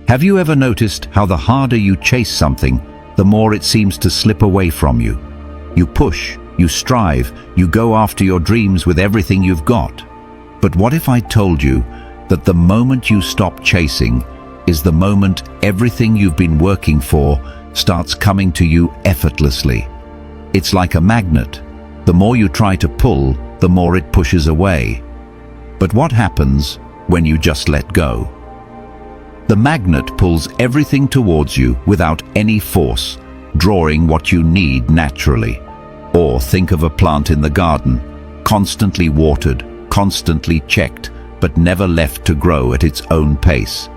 Have you ever noticed how the harder you chase something, the more it seems to slip away from you? You push, you strive, you go after your dreams with everything you've got. But what if I told you that the moment you stop chasing is the moment everything you've been working for starts coming to you effortlessly? It's like a magnet. The more you try to pull, the more it pushes away. But what happens when you just let go? The magnet pulls everything towards you without any force, drawing what you need naturally. Or think of a plant in the garden, constantly watered, constantly checked, but never left to grow at its own pace.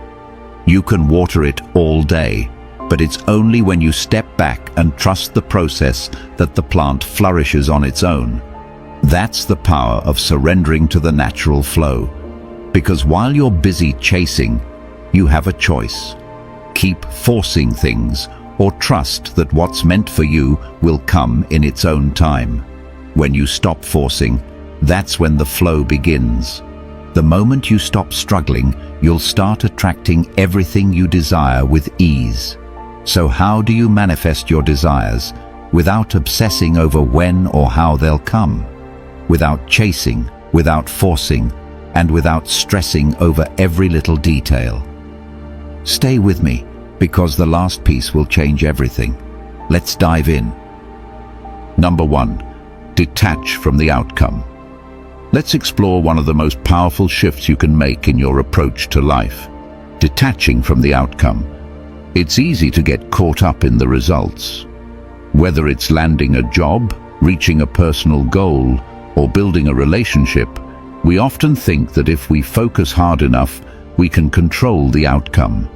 You can water it all day, but it's only when you step back and trust the process that the plant flourishes on its own. That's the power of surrendering to the natural flow. Because while you're busy chasing, you have a choice. Keep forcing things, or trust that what's meant for you will come in its own time. When you stop forcing, that's when the flow begins. The moment you stop struggling, you'll start attracting everything you desire with ease. So how do you manifest your desires without obsessing over when or how they'll come? Without chasing, without forcing, and without stressing over every little detail. Stay with me, because the last piece will change everything. Let's dive in. Number 1, detach from the outcome. Let's explore one of the most powerful shifts you can make in your approach to life: detaching from the outcome. It's easy to get caught up in the results. Whether it's landing a job, reaching a personal goal, or building a relationship, we often think that if we focus hard enough, we can control the outcome.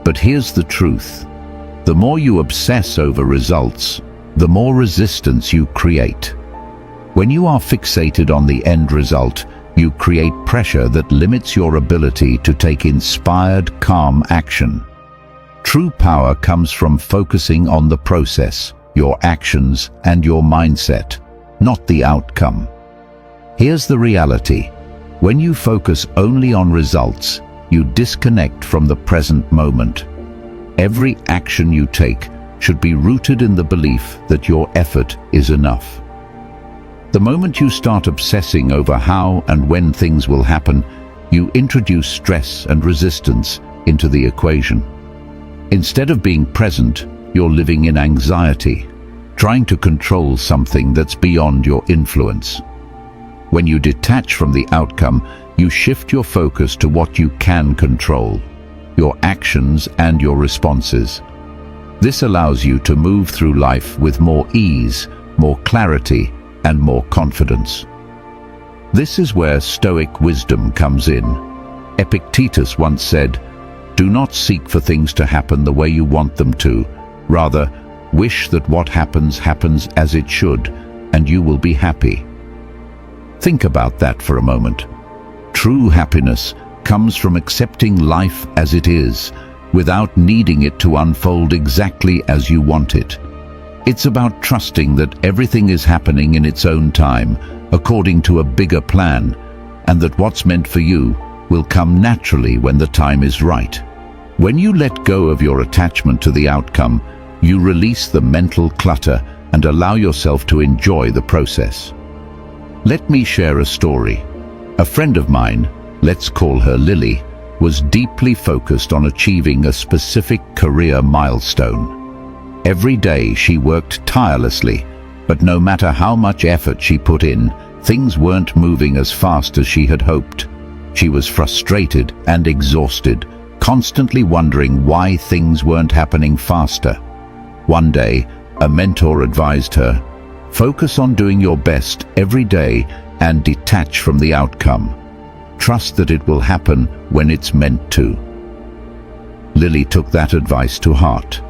But here's the truth. The more you obsess over results, the more resistance you create. When you are fixated on the end result, you create pressure that limits your ability to take inspired, calm action. True power comes from focusing on the process, your actions, and your mindset, not the outcome. Here's the reality. When you focus only on results, you disconnect from the present moment. Every action you take should be rooted in the belief that your effort is enough. The moment you start obsessing over how and when things will happen, you introduce stress and resistance into the equation. Instead of being present, you're living in anxiety, trying to control something that's beyond your influence. When you detach from the outcome, you shift your focus to what you can control, your actions and your responses. This allows you to move through life with more ease, more clarity, and more confidence. This is where Stoic wisdom comes in. Epictetus once said, "Do not seek for things to happen the way you want them to. Rather, wish that what happens happens as it should, and you will be happy." Think about that for a moment. True happiness comes from accepting life as it is, without needing it to unfold exactly as you want it. It's about trusting that everything is happening in its own time, according to a bigger plan, and that what's meant for you will come naturally when the time is right. When you let go of your attachment to the outcome, you release the mental clutter and allow yourself to enjoy the process. Let me share a story. A friend of mine, let's call her Lily, was deeply focused on achieving a specific career milestone. Every day she worked tirelessly, but no matter how much effort she put in, things weren't moving as fast as she had hoped. She was frustrated and exhausted, constantly wondering why things weren't happening faster. One day, a mentor advised her, "Focus on doing your best every day and detach from the outcome. Trust that it will happen when it's meant to." Lily took that advice to heart.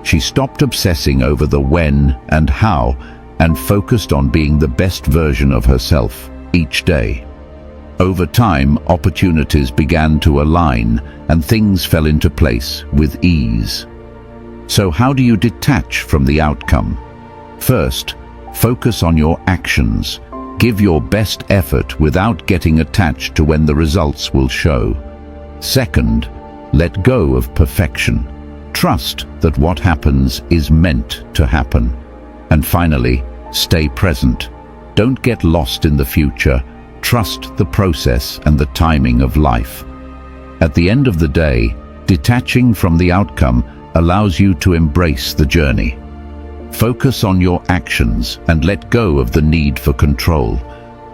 She stopped obsessing over the when and how and focused on being the best version of herself each day. Over time, opportunities began to align and things fell into place with ease. So how do you detach from the outcome? First, focus on your actions. Give your best effort without getting attached to when the results will show. Second, Let go of perfection. Trust that what happens is meant to happen. And finally, stay present. Don't get lost in the future. Trust the process and the timing of life. At the end of the day, detaching from the outcome allows you to embrace the journey. Focus on your actions and let go of the need for control.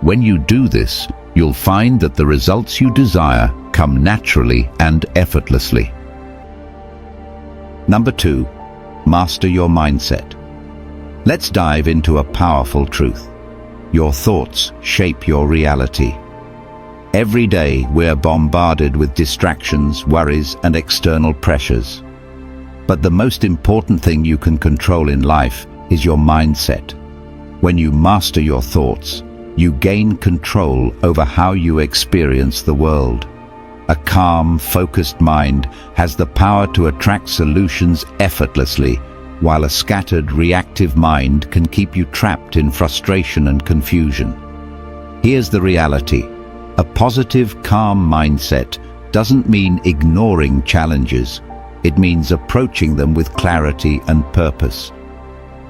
When you do this, you'll find that the results you desire come naturally and effortlessly. Number 2, master your mindset. Let's dive into a powerful truth. Your thoughts shape your reality. Every day we're bombarded with distractions, worries, and external pressures. But the most important thing you can control in life is your mindset. When you master your thoughts, you gain control over how you experience the world. A calm, focused mind has the power to attract solutions effortlessly, while a scattered, reactive mind can keep you trapped in frustration and confusion. Here's the reality. A positive, calm mindset doesn't mean ignoring challenges. It means approaching them with clarity and purpose.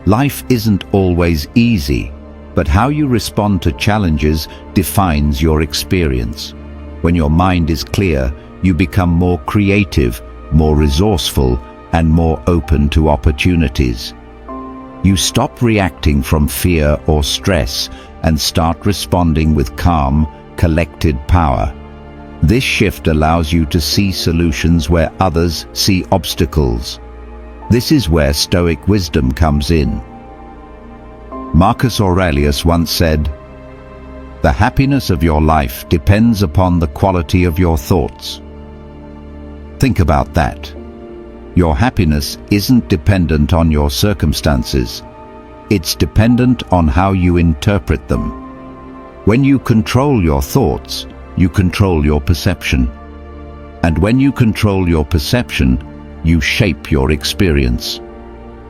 Life isn't always easy, but how you respond to challenges defines your experience. When your mind is clear, you become more creative, more resourceful, and more open to opportunities. You stop reacting from fear or stress and start responding with calm, collected power. This shift allows you to see solutions where others see obstacles. This is where Stoic wisdom comes in. Marcus Aurelius once said, "The happiness of your life depends upon the quality of your thoughts." Think about that. Your happiness isn't dependent on your circumstances. It's dependent on how you interpret them. When you control your thoughts, you control your perception. And when you control your perception, you shape your experience.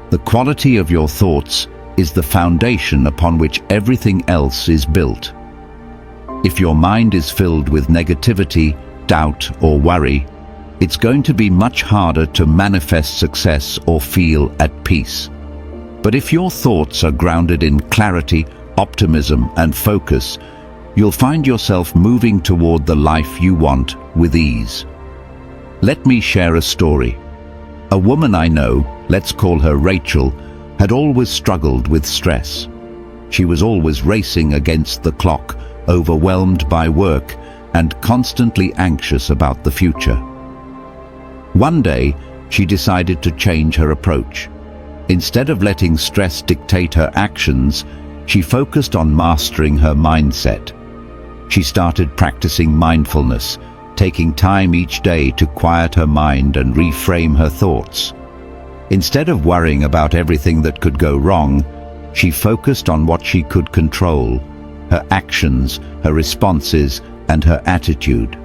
The quality of your thoughts is the foundation upon which everything else is built. If your mind is filled with negativity, doubt, or worry, it's going to be much harder to manifest success or feel at peace. But if your thoughts are grounded in clarity, optimism, and focus, you'll find yourself moving toward the life you want with ease. Let me share a story. A woman I know, let's call her Rachel, had always struggled with stress. She was always racing against the clock, overwhelmed by work, and constantly anxious about the future. One day, she decided to change her approach. Instead of letting stress dictate her actions, she focused on mastering her mindset. She started practicing mindfulness, taking time each day to quiet her mind and reframe her thoughts. Instead of worrying about everything that could go wrong, she focused on what she could control: her actions, her responses, and her attitude.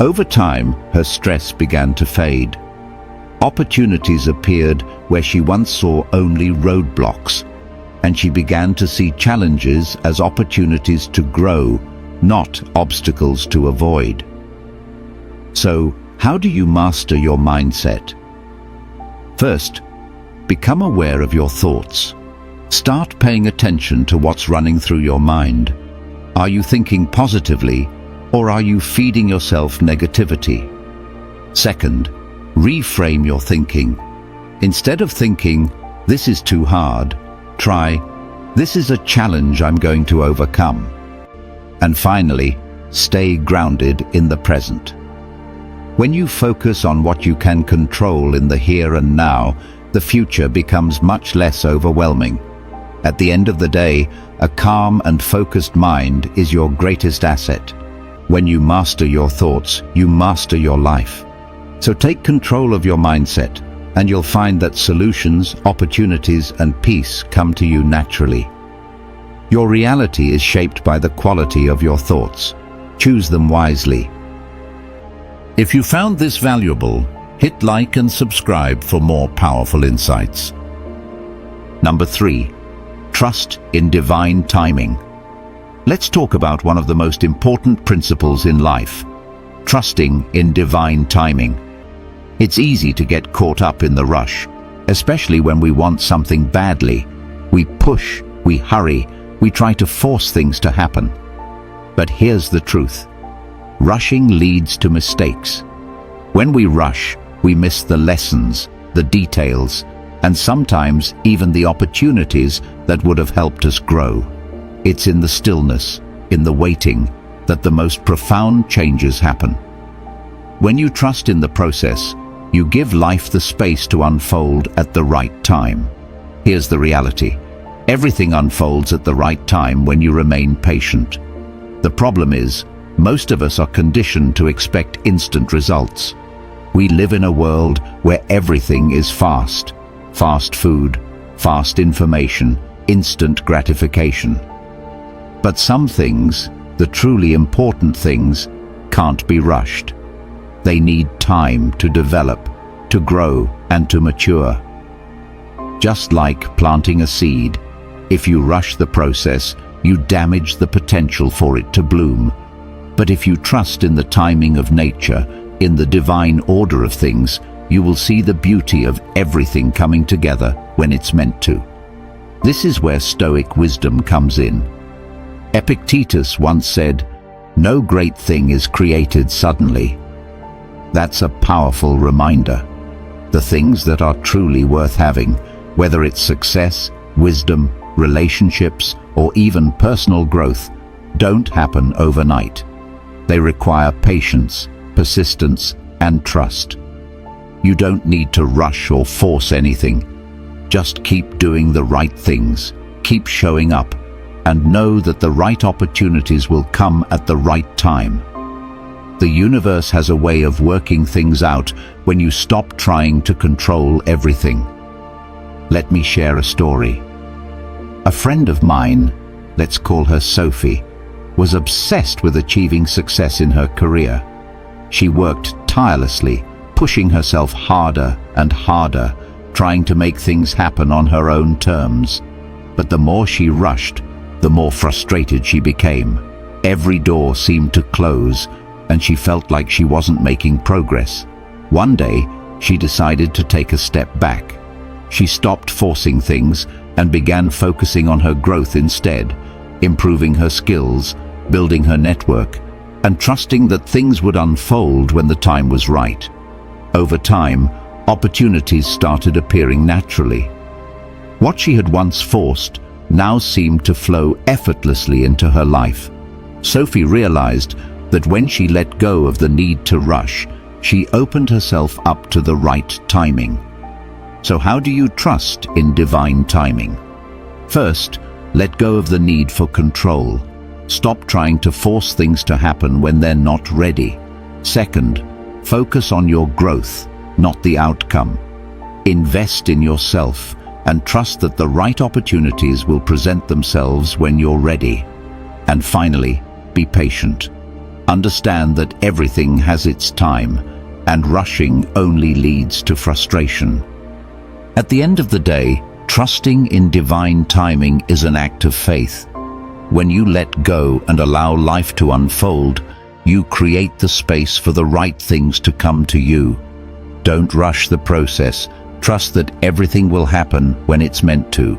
Over time, her stress began to fade. Opportunities appeared where she once saw only roadblocks, and she began to see challenges as opportunities to grow, not obstacles to avoid. So, how do you master your mindset? First, become aware of your thoughts. Start paying attention to what's running through your mind. Are you thinking positively, or are you feeding yourself negativity? Second, reframe your thinking. Instead of thinking, "This is too hard," try, "This is a challenge I'm going to overcome." And finally, stay grounded in the present. When you focus on what you can control in the here and now, the future becomes much less overwhelming. At the end of the day, a calm and focused mind is your greatest asset. When you master your thoughts, you master your life. So take control of your mindset, and you'll find that solutions, opportunities, and peace come to you naturally. Your reality is shaped by the quality of your thoughts. Choose them wisely. If you found this valuable, hit like and subscribe for more powerful insights. Number 3, trust in divine timing. Let's talk about one of the most important principles in life: trusting in divine timing. It's easy to get caught up in the rush, especially when we want something badly. We push, we hurry, we try to force things to happen. But here's the truth. Rushing leads to mistakes. When we rush, we miss the lessons, the details, and sometimes even the opportunities that would have helped us grow. It's in the stillness, in the waiting, that the most profound changes happen. When you trust in the process, you give life the space to unfold at the right time. Here's the reality. Everything unfolds at the right time when you remain patient. The problem is, most of us are conditioned to expect instant results. We live in a world where everything is fast. Fast food, fast information, instant gratification. But some things, the truly important things, can't be rushed. They need time to develop, to grow, and to mature. Just like planting a seed, if you rush the process, you damage the potential for it to bloom. But if you trust in the timing of nature, in the divine order of things, you will see the beauty of everything coming together when it's meant to. This is where Stoic wisdom comes in. Epictetus once said, "No great thing is created suddenly." That's a powerful reminder. The things that are truly worth having, whether it's success, wisdom, relationships, or even personal growth, don't happen overnight. They require patience, persistence, and trust. You don't need to rush or force anything. Just keep doing the right things, keep showing up, and know that the right opportunities will come at the right time. The universe has a way of working things out when you stop trying to control everything. Let me share a story. A friend of mine, let's call her Sophie, was obsessed with achieving success in her career. She worked tirelessly, pushing herself harder and harder, trying to make things happen on her own terms. But the more she rushed, the more frustrated she became. Every door seemed to close, and she felt like she wasn't making progress. One day, she decided to take a step back. She stopped forcing things and began focusing on her growth instead, improving her skills, building her network, and trusting that things would unfold when the time was right. Over time, opportunities started appearing naturally. What she had once forced now seemed to flow effortlessly into her life. Sophie realized that when she let go of the need to rush, she opened herself up to the right timing. So how do you trust in divine timing? First, let go of the need for control. Stop trying to force things to happen when they're not ready. Second, focus on your growth, not the outcome. Invest in yourself and trust that the right opportunities will present themselves when you're ready. And finally, be patient. Understand that everything has its time, and rushing only leads to frustration. At the end of the day, trusting in divine timing is an act of faith. When you let go and allow life to unfold, you create the space for the right things to come to you. Don't rush the process. Trust that everything will happen when it's meant to.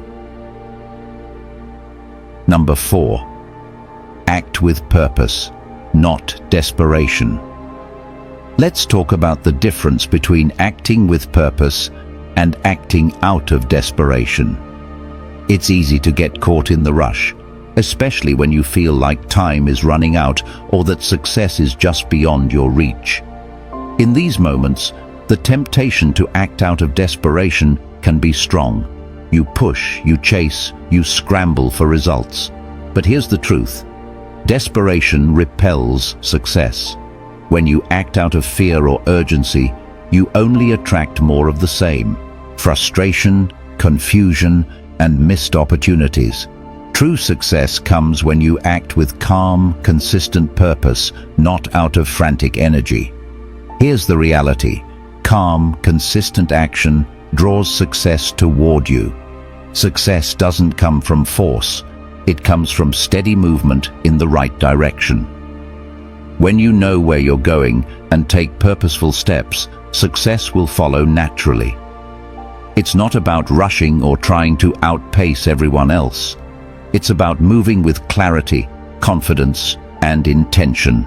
Number 4. Act with purpose, not desperation. Let's talk about the difference between acting with purpose and acting out of desperation. It's easy to get caught in the rush, especially when you feel like time is running out or that success is just beyond your reach. In these moments, the temptation to act out of desperation can be strong. You push, you chase, you scramble for results. But here's the truth. Desperation repels success. When you act out of fear or urgency, you only attract more of the same: frustration, confusion, and missed opportunities. True success comes when you act with calm, consistent purpose, not out of frantic energy. Here's the reality. Calm, consistent action draws success toward you. Success doesn't come from force. It comes from steady movement in the right direction. When you know where you're going and take purposeful steps, success will follow naturally. It's not about rushing or trying to outpace everyone else. It's about moving with clarity, confidence, and intention.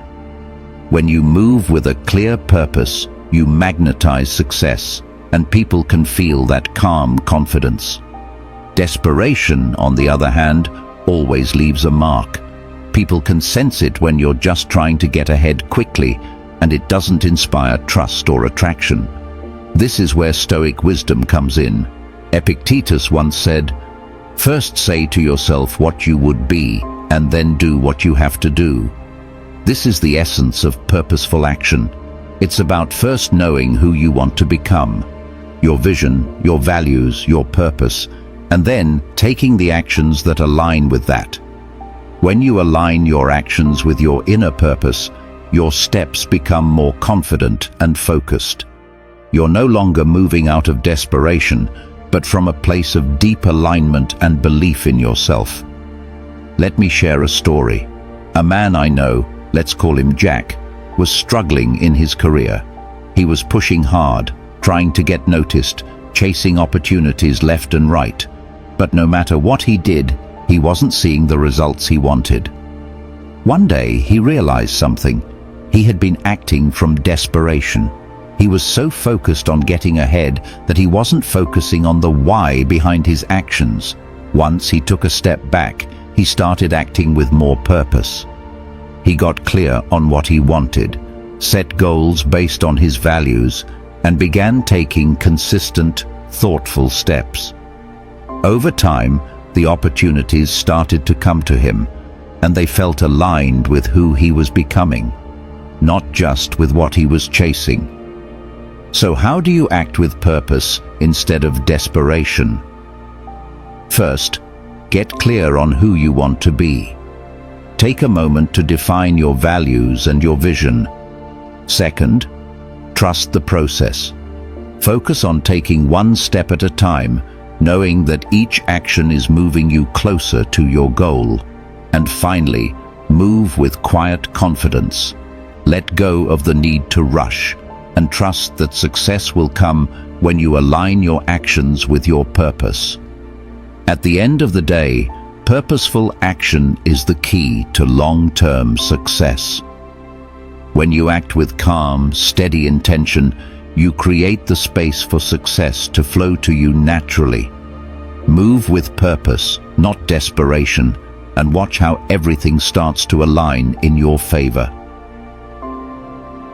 When you move with a clear purpose, you magnetize success, and people can feel that calm confidence. Desperation, on the other hand, always leaves a mark. People can sense it when you're just trying to get ahead quickly, and it doesn't inspire trust or attraction. This is where Stoic wisdom comes in. Epictetus once said, "First say to yourself what you would be, and then do what you have to do." This is the essence of purposeful action. It's about first knowing who you want to become, your vision, your values, your purpose, and then taking the actions that align with that. When you align your actions with your inner purpose, your steps become more confident and focused. You're no longer moving out of desperation, but from a place of deep alignment and belief in yourself. Let me share a story. A man I know, let's call him Jack, was struggling in his career. He was pushing hard, trying to get noticed, chasing opportunities left and right. But no matter what he did, he wasn't seeing the results he wanted. One day, he realized something. He had been acting from desperation. He was so focused on getting ahead that he wasn't focusing on the why behind his actions. Once he took a step back, he started acting with more purpose. He got clear on what he wanted, set goals based on his values, and began taking consistent, thoughtful steps. Over time, the opportunities started to come to him, and they felt aligned with who he was becoming, not just with what he was chasing. So how do you act with purpose instead of desperation? First, get clear on who you want to be. Take a moment to define your values and your vision. Second, trust the process. Focus on taking one step at a time, knowing that each action is moving you closer to your goal. And finally, move with quiet confidence. Let go of the need to rush, and trust that success will come when you align your actions with your purpose. At the end of the day, purposeful action is the key to long-term success. When you act with calm, steady intention, you create the space for success to flow to you naturally. Move with purpose, not desperation, and watch how everything starts to align in your favor.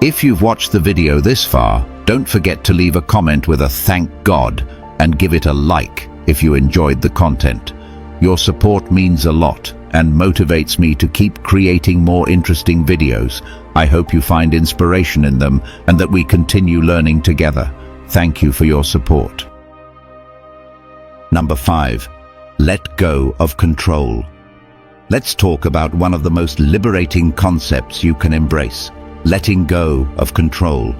If you've watched the video this far, don't forget to leave a comment with a "Thank God" and give it a like if you enjoyed the content. Your support means a lot and motivates me to keep creating more interesting videos. I hope you find inspiration in them and that we continue learning together. Thank you for your support. Number 5. Let go of control. Let's talk about one of the most liberating concepts you can embrace: letting go of control.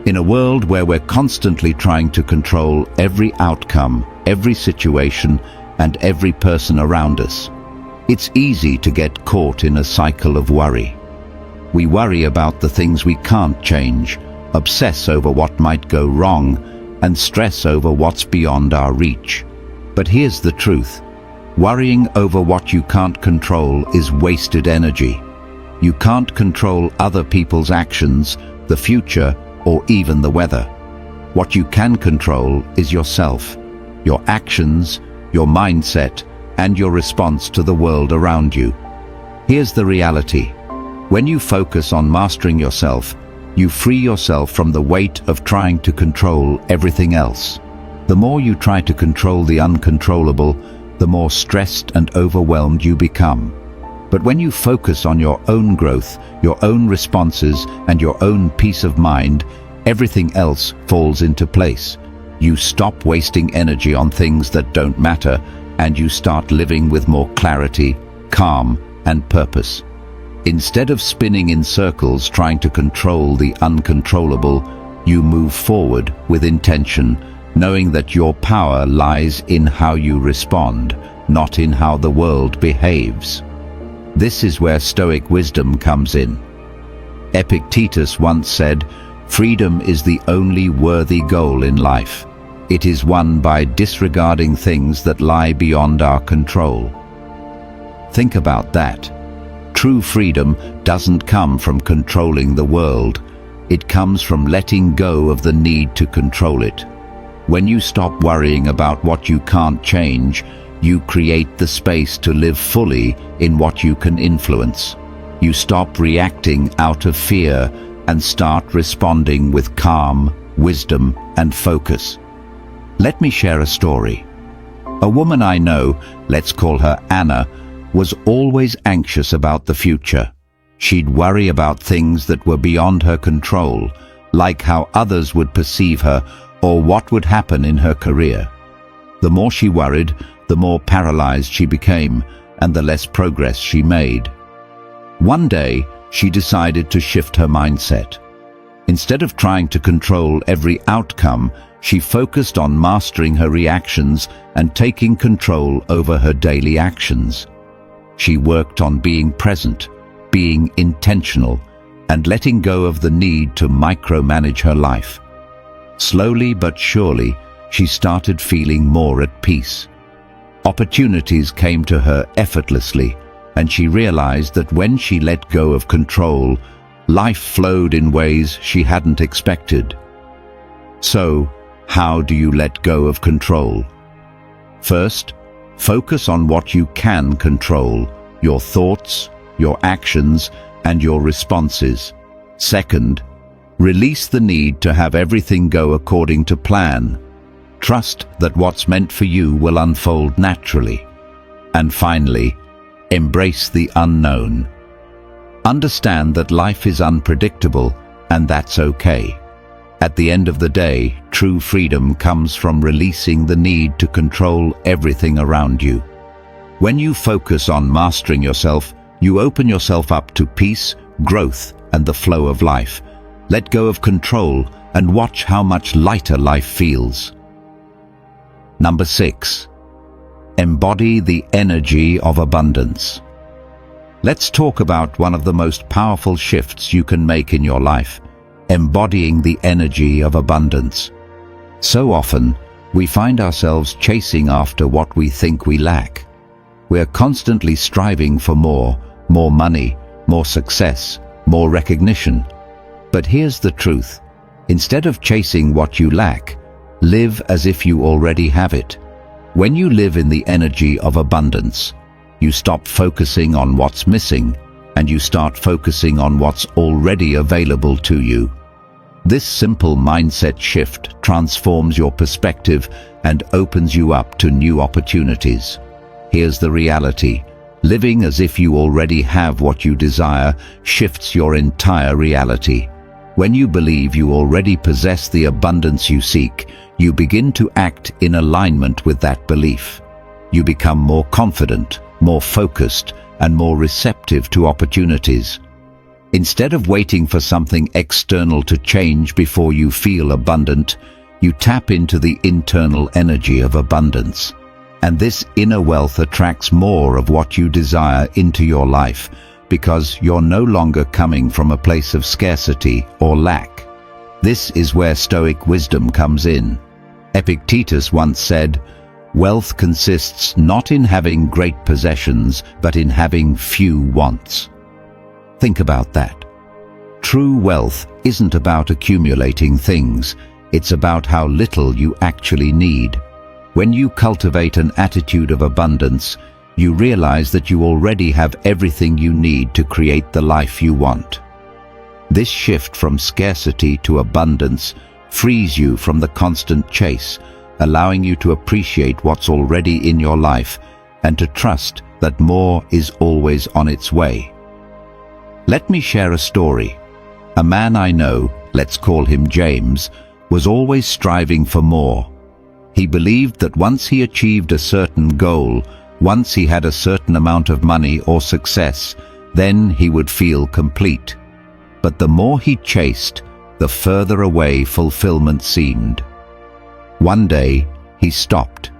In a world where we're constantly trying to control every outcome, every situation, and every person around us, it's easy to get caught in a cycle of worry. We worry about the things we can't change, obsess over what might go wrong, and stress over what's beyond our reach. But here's the truth. Worrying over what you can't control is wasted energy. You can't control other people's actions, the future, or even the weather. What you can control is yourself, your actions, your mindset, and your response to the world around you. Here's the reality. When you focus on mastering yourself, you free yourself from the weight of trying to control everything else. The more you try to control the uncontrollable, the more stressed and overwhelmed you become. But when you focus on your own growth, your own responses, and your own peace of mind, everything else falls into place. You stop wasting energy on things that don't matter, and you start living with more clarity, calm, and purpose. Instead of spinning in circles trying to control the uncontrollable, you move forward with intention, knowing that your power lies in how you respond, not in how the world behaves. This is where Stoic wisdom comes in. Epictetus once said, "Freedom is the only worthy goal in life. It is won by disregarding things that lie beyond our control." Think about that. True freedom doesn't come from controlling the world. It comes from letting go of the need to control it. When you stop worrying about what you can't change, you create the space to live fully in what you can influence. You stop reacting out of fear and start responding with calm, wisdom, and focus. Let me share a story. A woman I know, let's call her Anna, was always anxious about the future. She'd worry about things that were beyond her control, like how others would perceive her or what would happen in her career. The more she worried, the more paralyzed she became, and the less progress she made. One day, she decided to shift her mindset. Instead of trying to control every outcome, she focused on mastering her reactions and taking control over her daily actions. She worked on being present, being intentional, and letting go of the need to micromanage her life. Slowly but surely, she started feeling more at peace. Opportunities came to her effortlessly, and she realized that when she let go of control, life flowed in ways she hadn't expected. So, how do you let go of control? First, focus on what you can control: your thoughts, your actions, and your responses. Second, release the need to have everything go according to plan. Trust that what's meant for you will unfold naturally. And finally, embrace the unknown. Understand that life is unpredictable, and that's okay. At the end of the day, true freedom comes from releasing the need to control everything around you. When you focus on mastering yourself, you open yourself up to peace, growth, and the flow of life. Let go of control and watch how much lighter life feels. Number 6. Embody the energy of abundance. Let's talk about one of the most powerful shifts you can make in your life: embodying the energy of abundance. So often, we find ourselves chasing after what we think we lack. We're constantly striving for more money, more success, more recognition. But here's the truth. Instead of chasing what you lack, live as if you already have it. When you live in the energy of abundance, you stop focusing on what's missing and you start focusing on what's already available to you. This simple mindset shift transforms your perspective and opens you up to new opportunities. Here's the reality. Living as if you already have what you desire shifts your entire reality. When you believe you already possess the abundance you seek, you begin to act in alignment with that belief. You become more confident, more focused, and more receptive to opportunities. Instead of waiting for something external to change before you feel abundant, you tap into the internal energy of abundance. And this inner wealth attracts more of what you desire into your life, because you're no longer coming from a place of scarcity or lack. This is where Stoic wisdom comes in. Epictetus once said, "Wealth consists not in having great possessions, but in having few wants." Think about that. True wealth isn't about accumulating things, it's about how little you actually need. When you cultivate an attitude of abundance, you realize that you already have everything you need to create the life you want. This shift from scarcity to abundance frees you from the constant chase, allowing you to appreciate what's already in your life and to trust that more is always on its way. Let me share a story. A man I know, let's call him James, was always striving for more. He believed that once he achieved a certain goal, once he had a certain amount of money or success, then he would feel complete. But the more he chased, the further away fulfillment seemed. One day, he stopped.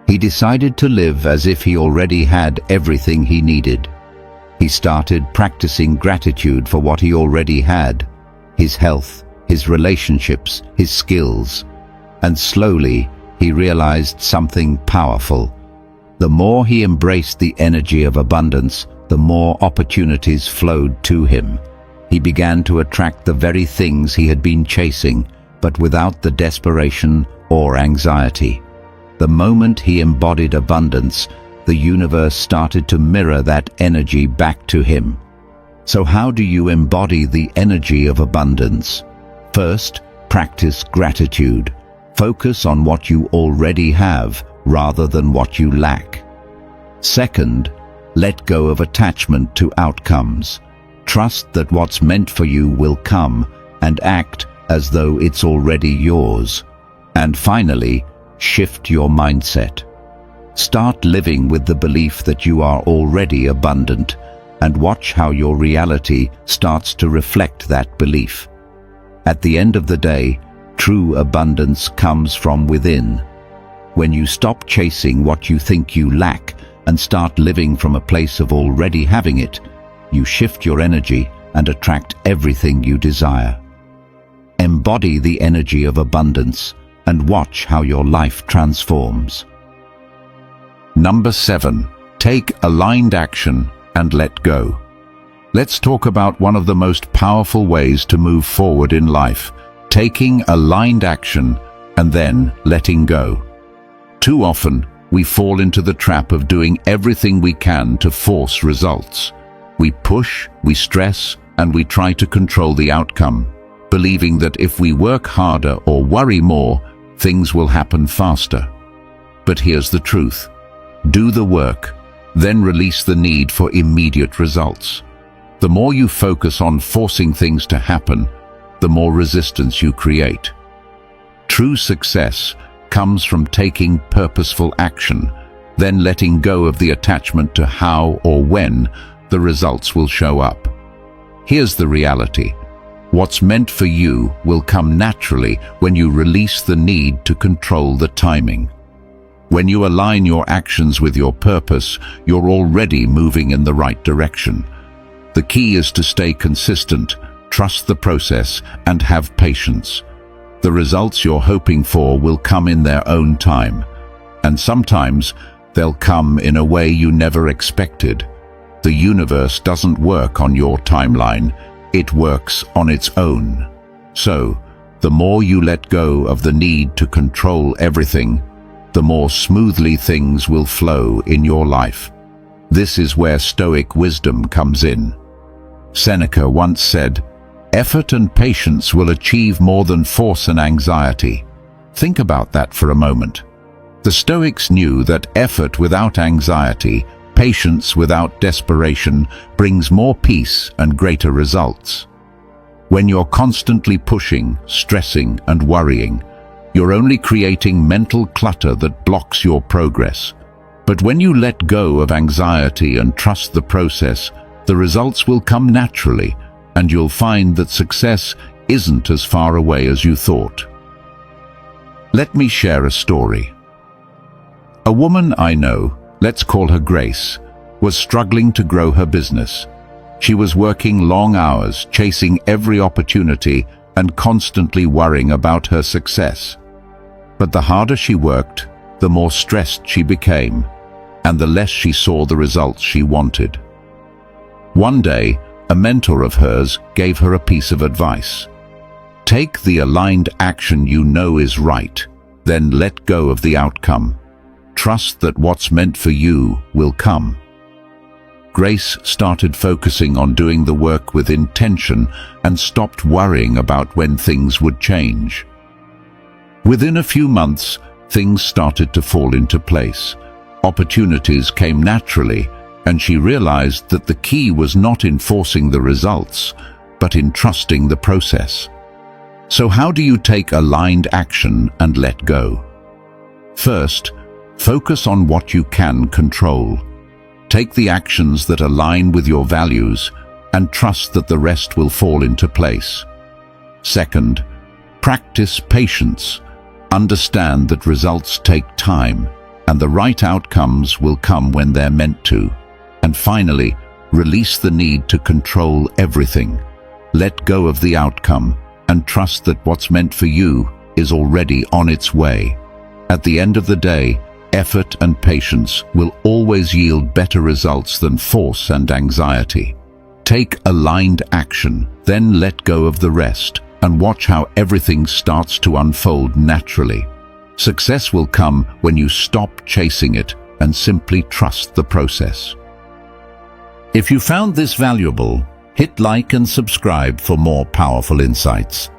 He decided to live as if he already had everything he needed. He started practicing gratitude for what he already had: his health, his relationships, his skills. And slowly, he realized something powerful. The more he embraced the energy of abundance, the more opportunities flowed to him. He began to attract the very things he had been chasing, but without the desperation or anxiety. The moment he embodied abundance, the universe started to mirror that energy back to him. So how do you embody the energy of abundance? First, practice gratitude. Focus on what you already have rather than what you lack. Second, let go of attachment to outcomes. Trust that what's meant for you will come, and act as though it's already yours. And finally, shift your mindset. Start living with the belief that you are already abundant, and watch how your reality starts to reflect that belief. At the end of the day, true abundance comes from within. When you stop chasing what you think you lack and start living from a place of already having it, you shift your energy and attract everything you desire. Embody the energy of abundance and watch how your life transforms. Number 7. Take aligned action and let go. Let's talk about one of the most powerful ways to move forward in life: taking aligned action and then letting go. Too often, we fall into the trap of doing everything we can to force results. We push, we stress, and we try to control the outcome, believing that if we work harder or worry more, things will happen faster. But here's the truth. Do the work, then release the need for immediate results. The more you focus on forcing things to happen, the more resistance you create. True success comes from taking purposeful action, then letting go of the attachment to how or when the results will show up. Here's the reality. What's meant for you will come naturally when you release the need to control the timing. When you align your actions with your purpose, you're already moving in the right direction. The key is to stay consistent, trust the process, and have patience. The results you're hoping for will come in their own time, and sometimes they'll come in a way you never expected. The universe doesn't work on your timeline, it works on its own. So, the more you let go of the need to control everything, the more smoothly things will flow in your life. This is where Stoic wisdom comes in. Seneca once said, "Effort and patience will achieve more than force and anxiety." Think about that for a moment. The Stoics knew that effort without anxiety, patience without desperation, brings more peace and greater results. When you're constantly pushing, stressing, and worrying, you're only creating mental clutter that blocks your progress. But when you let go of anxiety and trust the process, the results will come naturally, and you'll find that success isn't as far away as you thought. Let me share a story. A woman I know, let's call her Grace, was struggling to grow her business. She was working long hours, chasing every opportunity, and constantly worrying about her success. But the harder she worked, the more stressed she became, and the less she saw the results she wanted. One day, a mentor of hers gave her a piece of advice. Take the aligned action you know is right, then let go of the outcome. Trust that what's meant for you will come. Grace started focusing on doing the work with intention and stopped worrying about when things would change. Within a few months, things started to fall into place. Opportunities came naturally, and she realized that the key was not in forcing the results, but in trusting the process. So how do you take aligned action and let go? First, focus on what you can control. Take the actions that align with your values and trust that the rest will fall into place. Second, practice patience. Understand that results take time, and the right outcomes will come when they're meant to. And finally, Release the need to control everything. Let go of the outcome and trust that what's meant for you is already on its way. At the end of the day, effort and patience will always yield better results than force and anxiety. Take aligned action, then let go of the rest, and watch how everything starts to unfold naturally. Success will come when you stop chasing it and simply trust the process. If you found this valuable, hit like and subscribe for more powerful insights.